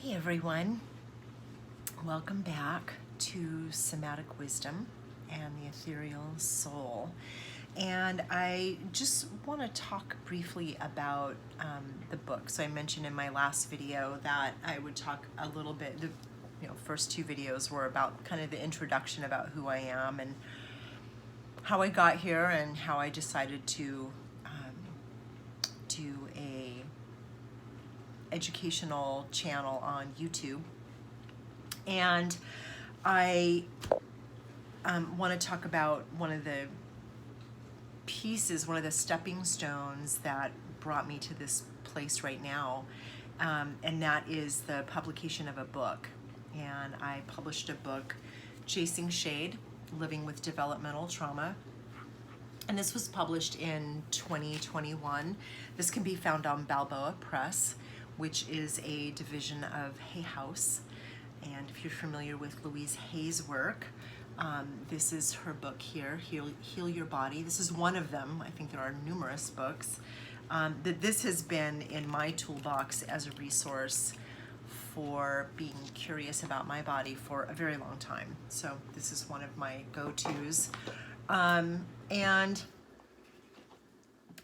Hey everyone, welcome back to Somatic Wisdom and the Ethereal Soul. And I just want to talk briefly about the book. So I mentioned in my last video that I would talk a little bit, the first two videos were about kind of the introduction about who I am and how I got here and how I decided to do a educational channel on YouTube. And I want to talk about one of the pieces, one of the stepping stones that brought me to this place right now, and that is the publication of a book. And I published a book, Chasing Shade, Living with Developmental Trauma. And this was published in 2021. This can be found on Balboa Press, which is a division of Hay House. And if you're familiar with Louise Hay's work, this is her book here, Heal Your Body. This is one of them. I think there are numerous books. This has been in my toolbox as a resource for being curious about my body for a very long time. So this is one of my go-tos. And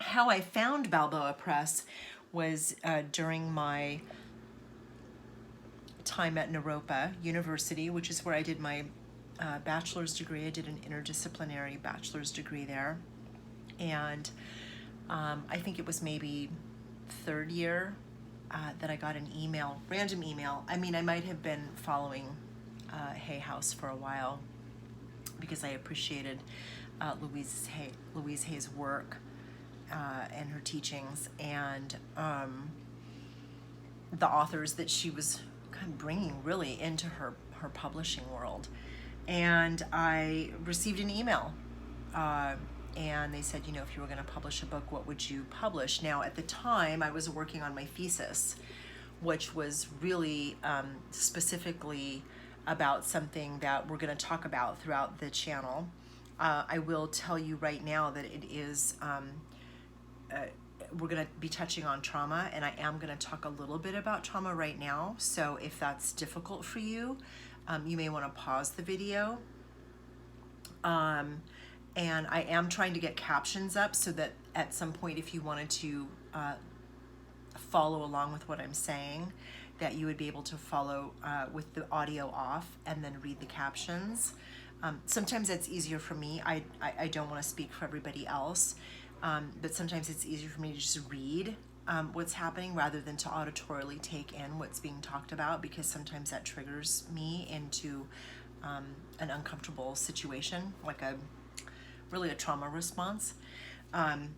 how I found Balboa Press was during my time at Naropa University, which is where I did my bachelor's degree. I did an interdisciplinary bachelor's degree there. And I think it was maybe third year that I got an email, random email. I mean, I might have been following Hay House for a while because I appreciated Louise Hay's work and her teachings and the authors that she was kind of bringing really into her publishing world. And I received an email and they said, if you were going to publish a book, what would you publish? Now, at the time, I was working on my thesis, which was really specifically about something that we're going to talk about throughout the channel. I will tell you right now that it is, we're going to be touching on trauma, and I am going to talk a little bit about trauma right now. So if that's difficult for you, you may want to pause the video. And I am trying to get captions up so that at some point, if you wanted to follow along with what I'm saying, that you would be able to follow with the audio off and then read the captions. Sometimes that's easier for me. I don't want to speak for everybody else, but sometimes it's easier for me to just read what's happening rather than to auditorily take in what's being talked about, because sometimes that triggers me into an uncomfortable situation, like really a trauma response. So I'm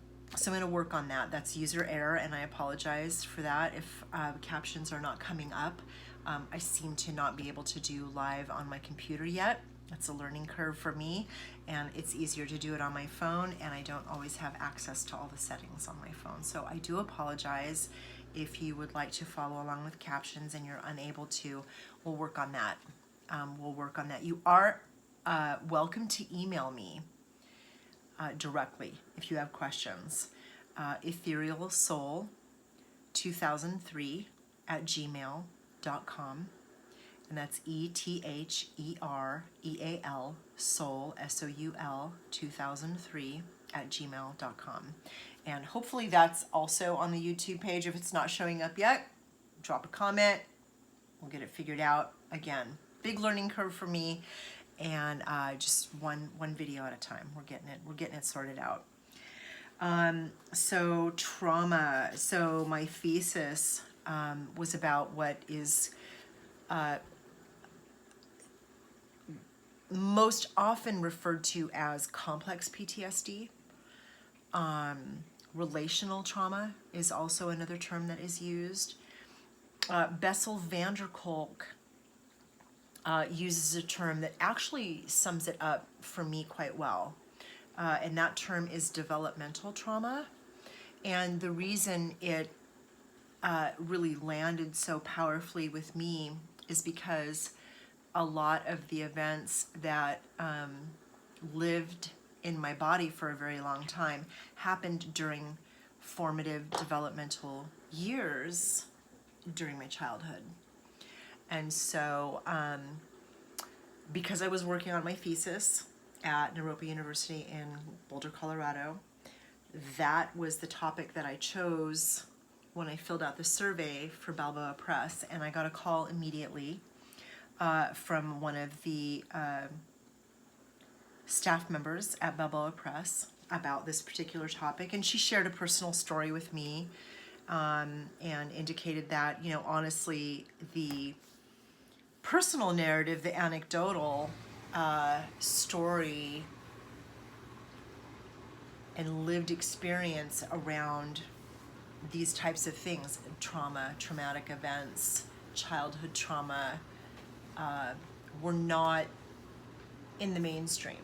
going to work on that. That's user error, and I apologize for that if captions are not coming up. I seem to not be able to do live on my computer yet. That's a learning curve for me, and it's easier to do it on my phone, and I don't always have access to all the settings on my phone. So I do apologize if you would like to follow along with captions and you're unable to. We'll work on that. You are welcome to email me directly if you have questions. etherealsoul2003@gmail.com. And that's ETHEREAL soul, SOUL 2003@gmail.com. And hopefully that's also on the YouTube page. If it's not showing up yet, drop a comment. We'll get it figured out. Again, big learning curve for me, and just one video at a time. We're getting it sorted out. So trauma. So my thesis was about what is most often referred to as complex PTSD. Relational trauma is also another term that is used. Bessel van der Kolk uses a term that actually sums it up for me quite well. And that term is developmental trauma. And the reason it really landed so powerfully with me is because a lot of the events that lived in my body for a very long time happened during formative developmental years during my childhood. And so because I was working on my thesis at Naropa University in Boulder, Colorado, that was the topic that I chose when I filled out the survey for Balboa Press, and I got a call immediately from one of the staff members at Balboa Press about this particular topic, and she shared a personal story with me and indicated that, you know, honestly, the personal narrative, the anecdotal story and lived experience around these types of things, trauma, traumatic events, childhood trauma, were not in the mainstream.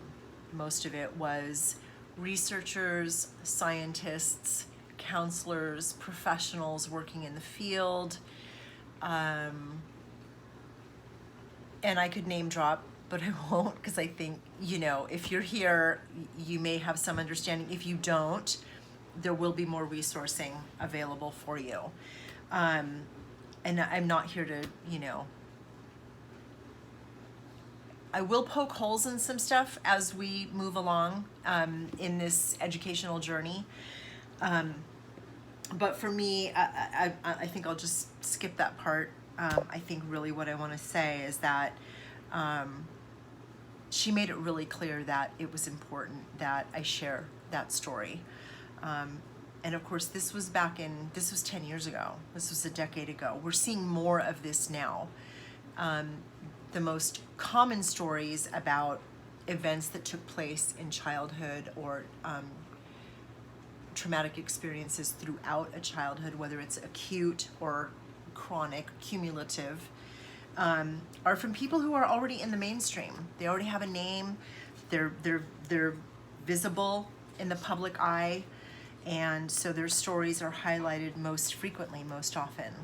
Most of it was researchers, scientists, counselors, professionals working in the field. And I could name drop, but I won't, because I think, you know, if you're here, you may have some understanding. If you don't, there will be more resourcing available for you. And I'm not here to, you know, I will poke holes in some stuff as we move along in this educational journey. But for me, I think I'll just skip that part. I think really what I want to say is that she made it really clear that it was important that I share that story. And of course, this was 10 years ago. This was a decade ago. We're seeing more of this now. The most common stories about events that took place in childhood or traumatic experiences throughout a childhood, whether it's acute or chronic, cumulative, are from people who are already in the mainstream. They already have a name. They're visible in the public eye, and so their stories are highlighted most frequently, most often.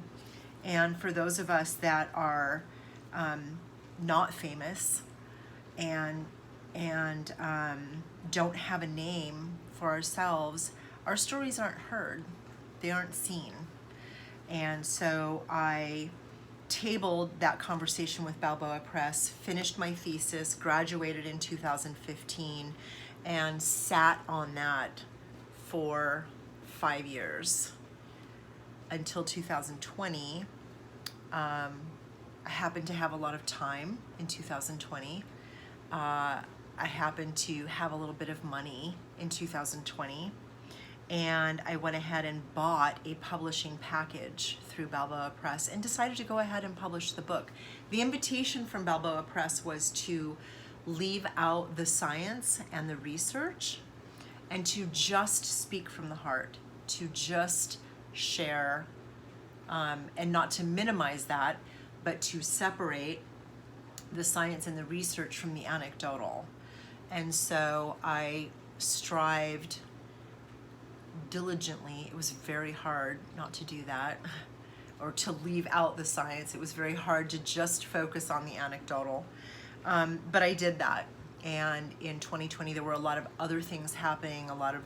And for those of us that are not famous and don't have a name for ourselves, our stories aren't heard. They aren't seen. And so I tabled that conversation with Balboa Press, finished my thesis, graduated in 2015, and sat on that for 5 years until 2020. I happened to have a lot of time in 2020. I happened to have a little bit of money in 2020. And I went ahead and bought a publishing package through Balboa Press and decided to go ahead and publish the book. The invitation from Balboa Press was to leave out the science and the research and to just speak from the heart, to just share, and not to minimize that, but to separate the science and the research from the anecdotal. And so I strived diligently. It was very hard not to do that or to leave out the science. It was very hard to just focus on the anecdotal. But I did that. And in 2020, there were a lot of other things happening, a lot of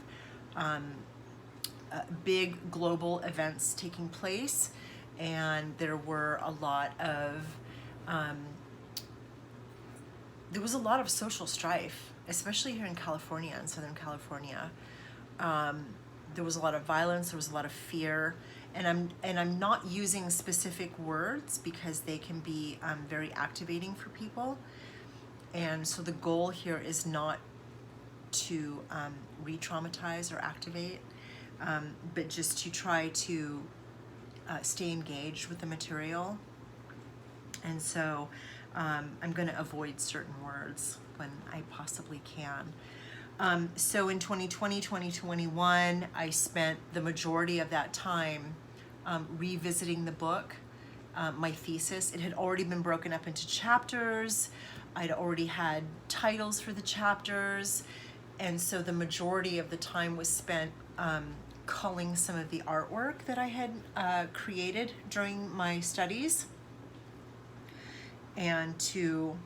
big global events taking place. And there were a lot of, there was a lot of social strife, especially here in California, in Southern California. There was a lot of violence, there was a lot of fear, and I'm not using specific words because they can be very activating for people. And so the goal here is not to re-traumatize or activate, but just to try to stay engaged with the material. And so I'm going to avoid certain words when I possibly can. So in 2020, 2021, I spent the majority of that time revisiting the book, my thesis. It had already been broken up into chapters. I'd already had titles for the chapters. And so the majority of the time was spent culling some of the artwork that I had created during my studies, and to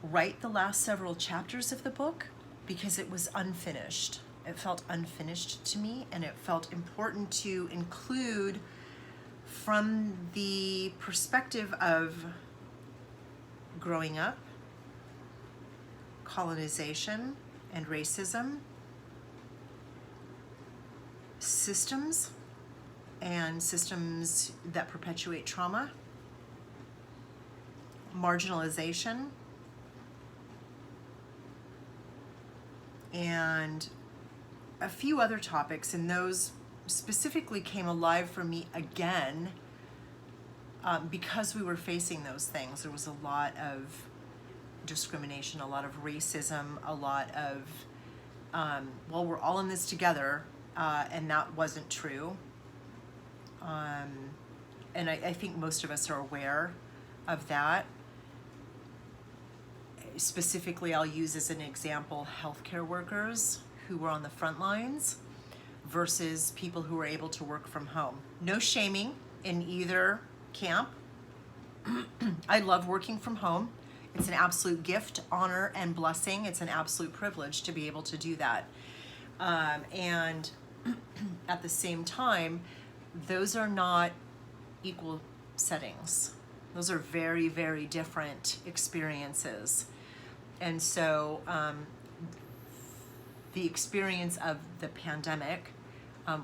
write the last several chapters of the book because it was unfinished. It felt unfinished to me, and it felt important to include from the perspective of growing up, colonization and racism, systems and systems that perpetuate trauma, marginalization, and a few other topics, and those specifically came alive for me again because we were facing those things. There was a lot of discrimination, a lot of racism, a lot of, well, we're all in this together, and that wasn't true. And I think most of us are aware of that. Specifically, I'll use as an example healthcare workers who were on the front lines versus people who were able to work from home. No shaming in either camp. I love working from home. It's an absolute gift, honor, and blessing. It's an absolute privilege to be able to do that. And at the same time, those are not equal settings. Those are very, very different experiences. And so the experience of the pandemic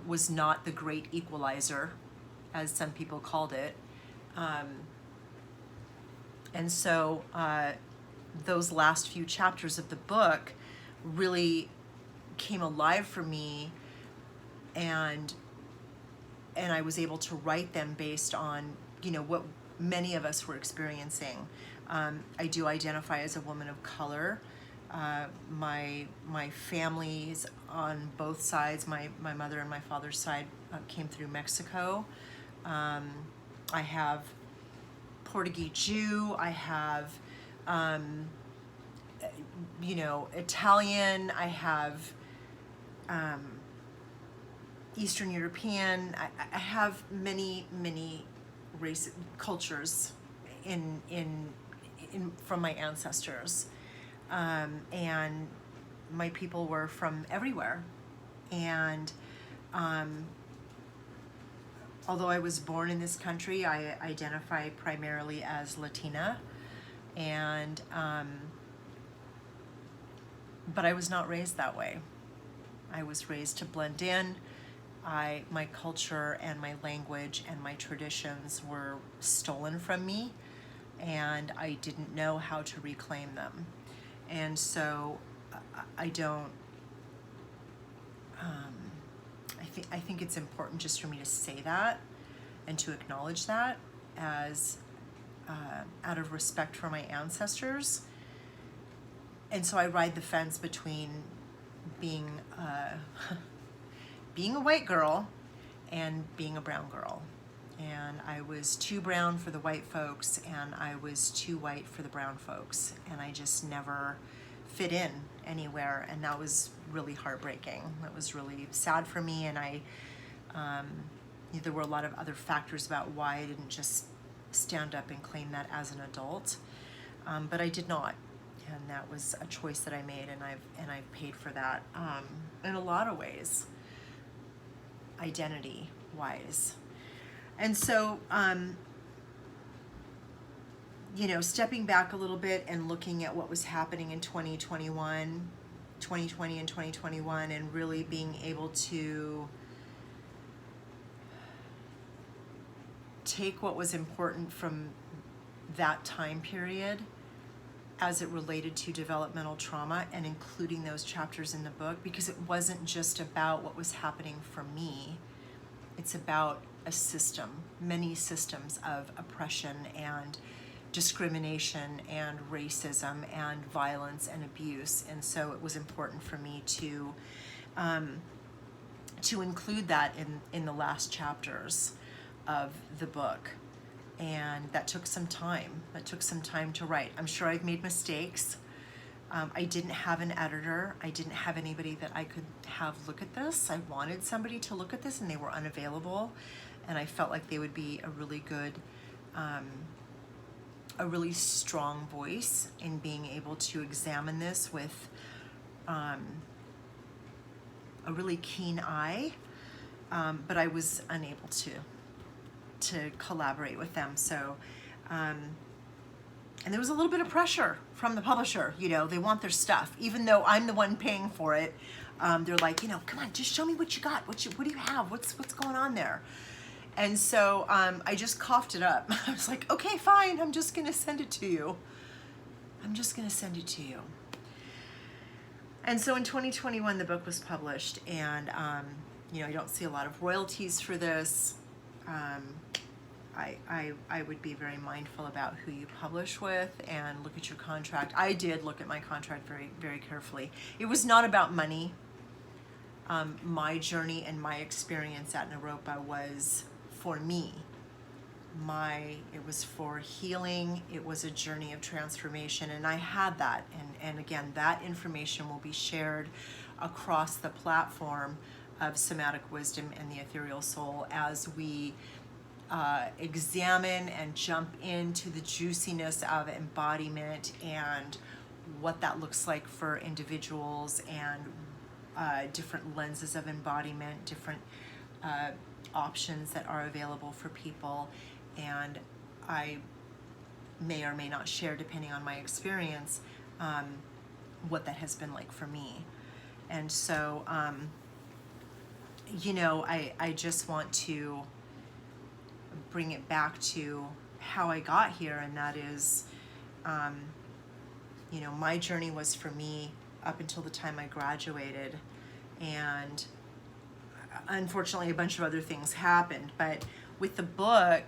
was not the great equalizer, as some people called it. And so those last few chapters of the book really came alive for me, and I was able to write them based on, you know, what many of us were experiencing. I do identify as a woman of color. My families on both sides, my mother and my father's side, came through Mexico. I have Portuguese Jew. I have, you know, Italian. I have Eastern European. I have many race cultures in from my ancestors, and my people were from everywhere. And although I was born in this country, I identify primarily as Latina, and but I was not raised that way. I was raised to blend in. My culture and my language and my traditions were stolen from me, and I didn't know how to reclaim them. And so I don't, I think it's important just for me to say that and to acknowledge that as out of respect for my ancestors. And so I ride the fence between being being a white girl and being a brown girl. And I was too brown for the white folks, and I was too white for the brown folks, and I just never fit in anywhere, and that was really heartbreaking. That was really sad for me, and there were a lot of other factors about why I didn't just stand up and claim that as an adult, but I did not, and that was a choice that I made, and I've paid for that in a lot of ways, identity-wise. And so, you know, stepping back a little bit and looking at what was happening in 2020 and 2021, and really being able to take what was important from that time period as it related to developmental trauma, and including those chapters in the book, because it wasn't just about what was happening for me. It's about a system, many systems of oppression and discrimination and racism and violence and abuse. And so it was important for me to include that in the last chapters of the book. And that took some time. That took some time to write. I'm sure I've made mistakes. I didn't have an editor. I didn't have anybody that I could have look at this. I wanted somebody to look at this, and they were unavailable. And I felt like they would be a really good, a really strong voice in being able to examine this with a really keen eye. But I was unable to collaborate with them. So, and there was a little bit of pressure from the publisher. You know, they want their stuff, even though I'm the one paying for it. They're like, you know, come on, just show me what you got. What do you have? What's going on there? And so I just coughed it up. I was like, okay, fine. I'm just gonna send it to you. I'm just gonna send it to you. And so in 2021, the book was published, and you know, I don't see a lot of royalties for this. I would be very mindful about who you publish with and look at your contract. I did look at my contract very, very carefully. It was not about money. My journey and my experience at Naropa was for me. It was for healing. It was a journey of transformation, and I had that. And again, that information will be shared across the platform of Somatic Wisdom and the Ethereal Soul as we examine and jump into the juiciness of embodiment and what that looks like for individuals, and different lenses of embodiment, different options that are available for people. And I may or may not share, depending on my experience, what that has been like for me. And so, you know, I just want to bring it back to how I got here, and that is, you know, my journey was for me up until the time I graduated, and unfortunately a bunch of other things happened. But with the book,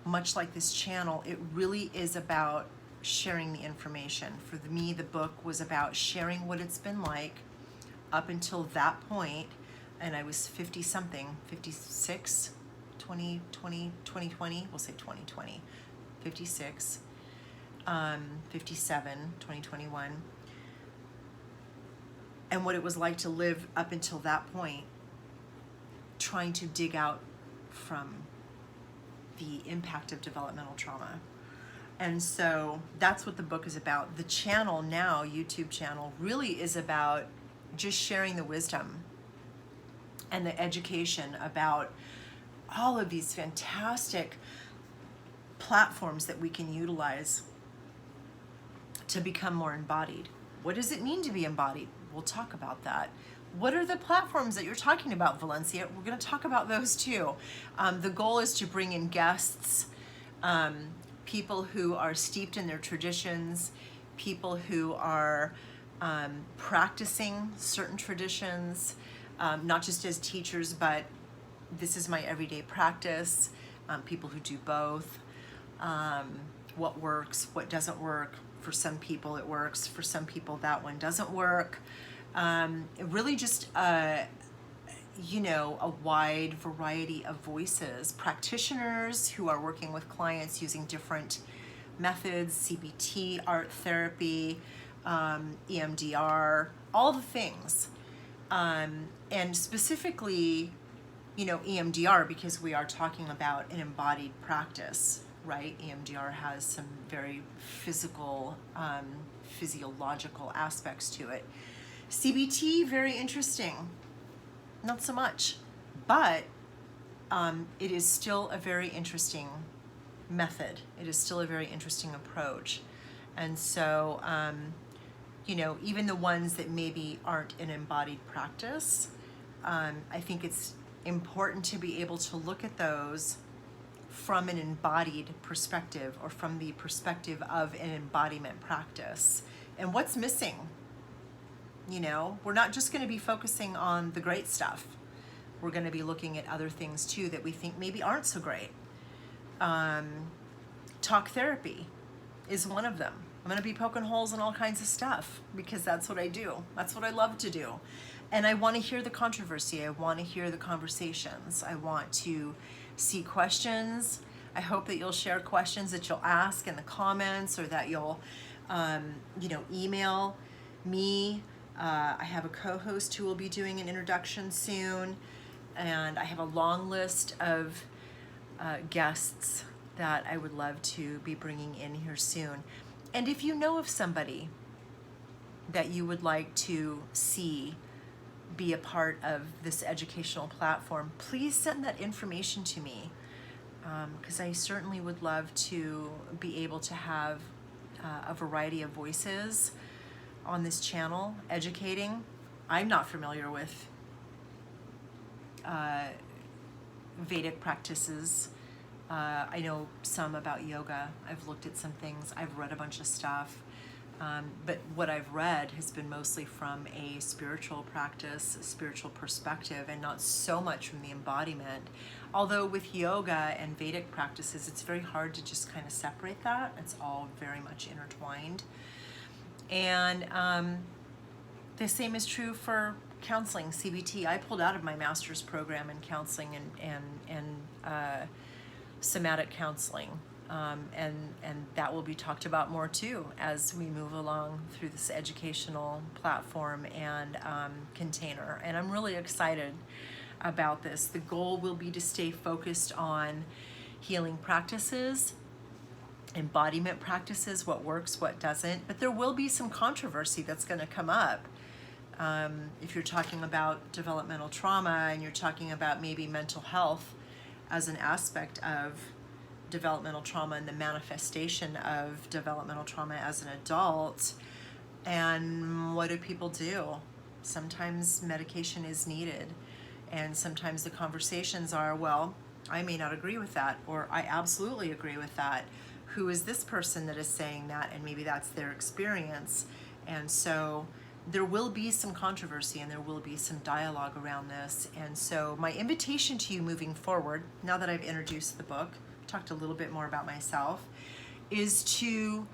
much like this channel, it really is about sharing the information. For me, the book was about sharing what it's been like up until that point, and I was 50 something, 56, 2020, we'll say 2020, 56, 57, 2021, and what it was like to live up until that point, trying to dig out from the impact of developmental trauma. And so that's what the book is about. The channel now, YouTube channel, really is about just sharing the wisdom and the education about all of these fantastic platforms that we can utilize to become more embodied. What does it mean to be embodied? We'll talk about that. What are the platforms that you're talking about, Valencia? We're going to talk about those too. The goal is to bring in guests, people who are steeped in their traditions, people who are practicing certain traditions, not just as teachers, but this is my everyday practice, people who do both, what works, what doesn't work. For some people it works, for some people that one doesn't work. Really just, you know, a wide variety of voices, practitioners who are working with clients using different methods, CBT, art therapy, EMDR, all the things. And specifically, you know, EMDR, because we are talking about an embodied practice, right? EMDR has some very physical, physiological aspects to it. CBT, very interesting. Not so much, but it is still a very interesting method. It is still a very interesting approach. And so, you know, even the ones that maybe aren't an embodied practice, I think it's important to be able to look at those from an embodied perspective, or from the perspective of an embodiment practice. And what's missing? You know, we're not just going to be focusing on the great stuff. We're going to be looking at other things too that we think maybe aren't so great. Talk therapy is one of them. I'm going to be poking holes in all kinds of stuff because that's what I do. That's what I love to do. And I want to hear the controversy. I want to hear the conversations. I want to see questions. I hope that you'll share questions that you'll ask in the comments, or that you'll, you know, email me. I have a co-host who will be doing an introduction soon, and I have a long list of guests that I would love to be bringing in here soon. And if you know of somebody that you would like to see be a part of this educational platform, please send that information to me, because I certainly would love to be able to have a variety of voices on this channel educating. I'm not familiar with Vedic practices. I know some about yoga. I've looked at some things. I've read a bunch of stuff. But what I've read has been mostly from a spiritual practice, a spiritual perspective, and not so much from the embodiment. Although with yoga and Vedic practices, it's very hard to just kind of separate that. It's all very much intertwined. And the same is true for counseling, CBT. I pulled out of my master's program in counseling and somatic counseling. And that will be talked about more too as we move along through this educational platform and container. And I'm really excited about this. The goal will be to stay focused on healing practices, embodiment practices, what works, what doesn't. But there will be some controversy that's going to come up. If you're talking about developmental trauma and you're talking about maybe mental health as an aspect of developmental trauma and the manifestation of developmental trauma as an adult, and what do people do? Sometimes medication is needed, and sometimes the conversations are, well, I may not agree with that, or I absolutely agree with that. Who is this person that is saying that? And maybe that's their experience. And so there will be some controversy and there will be some dialogue around this. And so my invitation to you moving forward, now that I've introduced the book, talked a little bit more about myself, is to,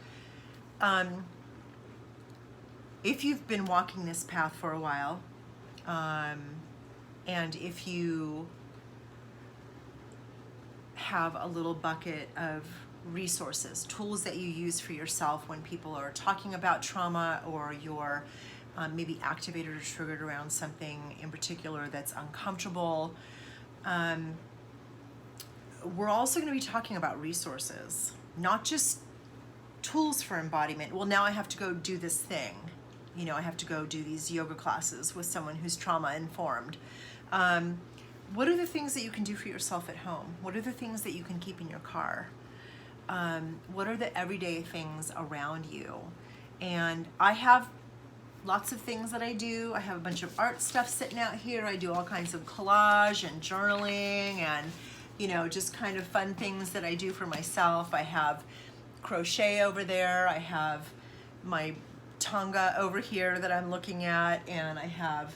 if you've been walking this path for a while, and if you have a little bucket of resources, tools that you use for yourself when people are talking about trauma, or you're maybe activated or triggered around something in particular that's uncomfortable, we're also going to be talking about resources, not just tools for embodiment. Well, now I have to go do this thing. You know, I have to go do these yoga classes with someone who's trauma informed. What are the things that you can do for yourself at home? What are the things that you can keep in your car? What are the everyday things around you? And I have lots of things that I do. I have a bunch of art stuff sitting out here. I do all kinds of collage and journaling and, you know, just kind of fun things that I do for myself. I have crochet over there. I have my Tonga over here that I'm looking at, and I have,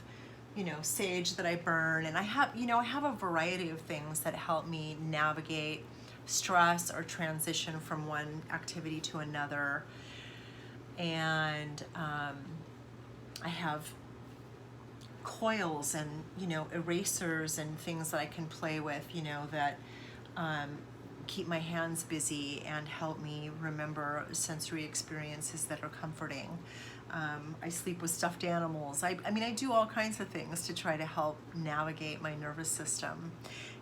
you know, sage that I burn, and I have, you know, I have a variety of things that help me navigate stress or transition from one activity to another. And I have coils and, you know, erasers and things that I can play with, you know, that keep my hands busy and help me remember sensory experiences that are comforting. I sleep with stuffed animals. I mean, I do all kinds of things to try to help navigate my nervous system.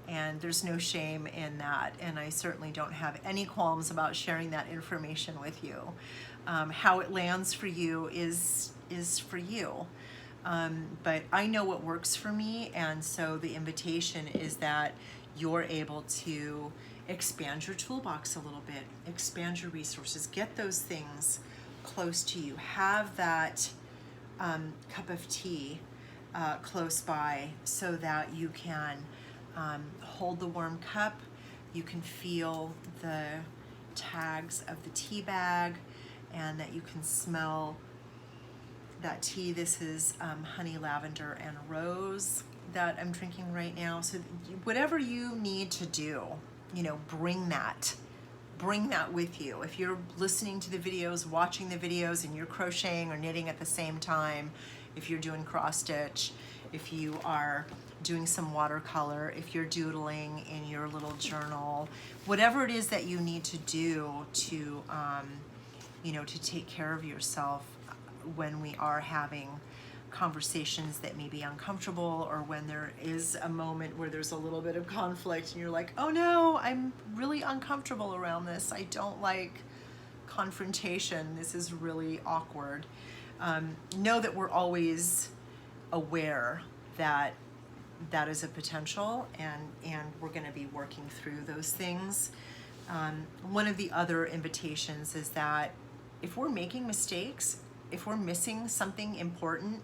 And there's no shame in that. And I certainly don't have any qualms about sharing that information with you. How it lands for you is for you. But I know what works for me. And so the invitation is that you're able to expand your toolbox a little bit, expand your resources, get those things close to you. Have that cup of tea close by so that you can hold the warm cup. You can feel the tags of the tea bag, and that you can smell that tea. This is honey, lavender, and rose that I'm drinking right now. So whatever you need to do, you know, bring that with you. If you're listening to the videos, watching the videos, and you're crocheting or knitting at the same time, if you're doing cross stitch, if you are doing some watercolor, if you're doodling in your little journal, whatever it is that you need to do to, you know, to take care of yourself when we are having conversations that may be uncomfortable, or when there is a moment where there's a little bit of conflict and you're like, oh no, I'm really uncomfortable around this. I don't like confrontation. This is really awkward. Know that we're always aware that that is a potential, and we're going to be working through those things. One of the other invitations is that if we're making mistakes, if we're missing something important,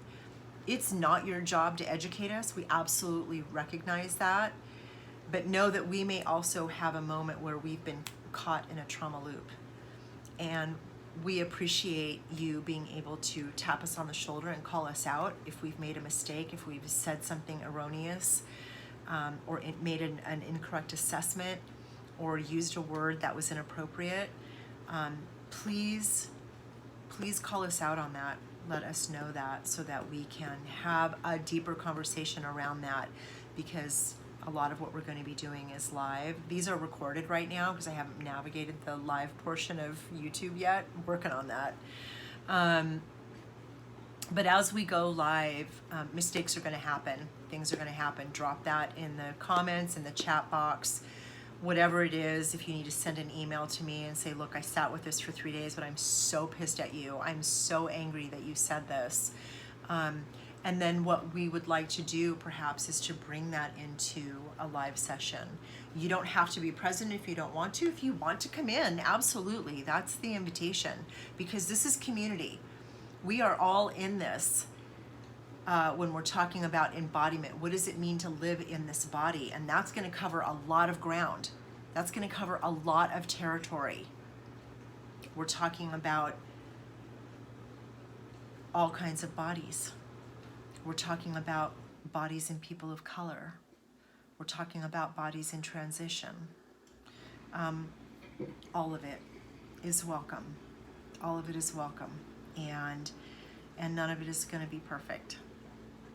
it's not your job to educate us. We absolutely recognize that. But know that we may also have a moment where we've been caught in a trauma loop. And we appreciate you being able to tap us on the shoulder and call us out if we've made a mistake, if we've said something erroneous, or made an incorrect assessment, or used a word that was inappropriate. Please call us out on that. Let us know that so that we can have a deeper conversation around that, because a lot of what we're going to be doing is live. These are recorded right now because I haven't navigated the live portion of YouTube yet. I'm working on that. But as we go live, mistakes are going to happen. Things are going to happen. Drop that in the comments, in the chat box, whatever it is. If you need to send an email to me and say, look, I sat with this for 3 days, but I'm so pissed at you. I'm so angry that you said this. And then what we would like to do perhaps is to bring that into a live session. You don't have to be present if you don't want to. If you want to come in, absolutely, that's the invitation, because this is community. We are all in this when we're talking about embodiment. What does it mean to live in this body? And that's going to cover a lot of ground. That's going to cover a lot of territory. We're talking about all kinds of bodies. We're talking about bodies in people of color. We're talking about bodies in transition. All of it is welcome. All of it is welcome. And none of it is going to be perfect.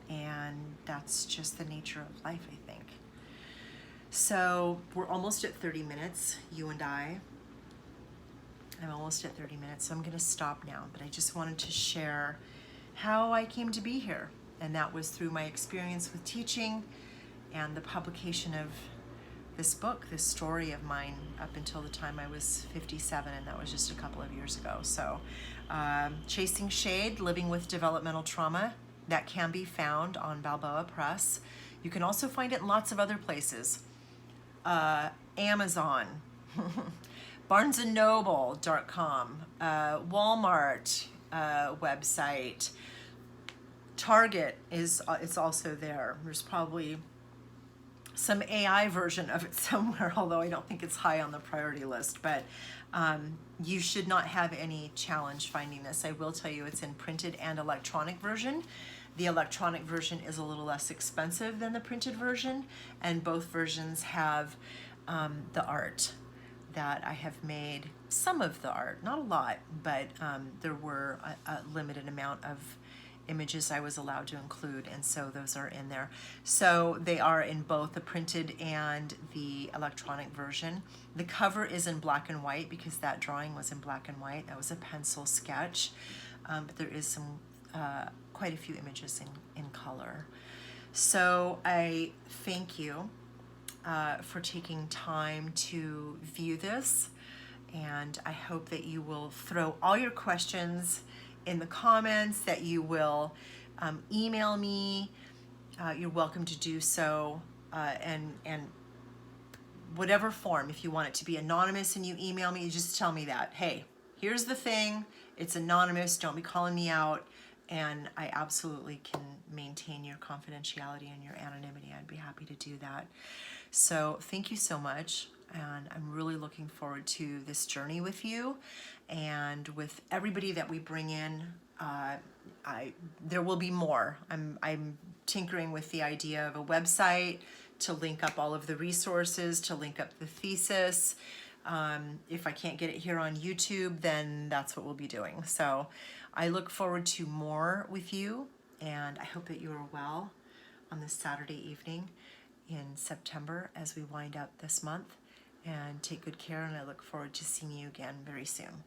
And that's just the nature of life, I think. So we're almost at 30 minutes, you and I. I'm almost at 30 minutes, so I'm going to stop now. But I just wanted to share how I came to be here. And that was through my experience with teaching and the publication of this book, this story of mine, up until the time I was 57, and that was just a couple of years ago. So Chasing Shade, Living with Developmental Trauma, that can be found on Balboa Press. You can also find it in lots of other places. Amazon, BarnesandNoble.com, Walmart website, Target it's also there. There's probably some AI version of it somewhere, although I don't think it's high on the priority list. But you should not have any challenge finding this. I will tell you it's in printed and electronic version. The electronic version is a little less expensive than the printed version, and both versions have the art that I have made. Some of the art, not a lot, but there were a limited amount of images I was allowed to include, and so those are in there. So they are in both the printed and the electronic version. The cover is in black and white because that drawing was in black and white. That was a pencil sketch, but there is some quite a few images in color. So I thank you for taking time to view this, and I hope that you will throw all your questions in the comments, that you will email me. You're welcome to do so, and whatever form. If you want it to be anonymous and you email me, you just tell me that, hey, here's the thing, it's anonymous, don't be calling me out, and I absolutely can maintain your confidentiality and your anonymity. I'd be happy to do that. So thank you so much, and I'm really looking forward to this journey with you and with everybody that we bring in. There will be more. I'm tinkering with the idea of a website to link up all of the resources, to link up the thesis. If I can't get it here on YouTube, then that's what we'll be doing. So I look forward to more with you, and I hope that you are well on this Saturday evening in September as we wind up this month. And take good care, and I look forward to seeing you again very soon.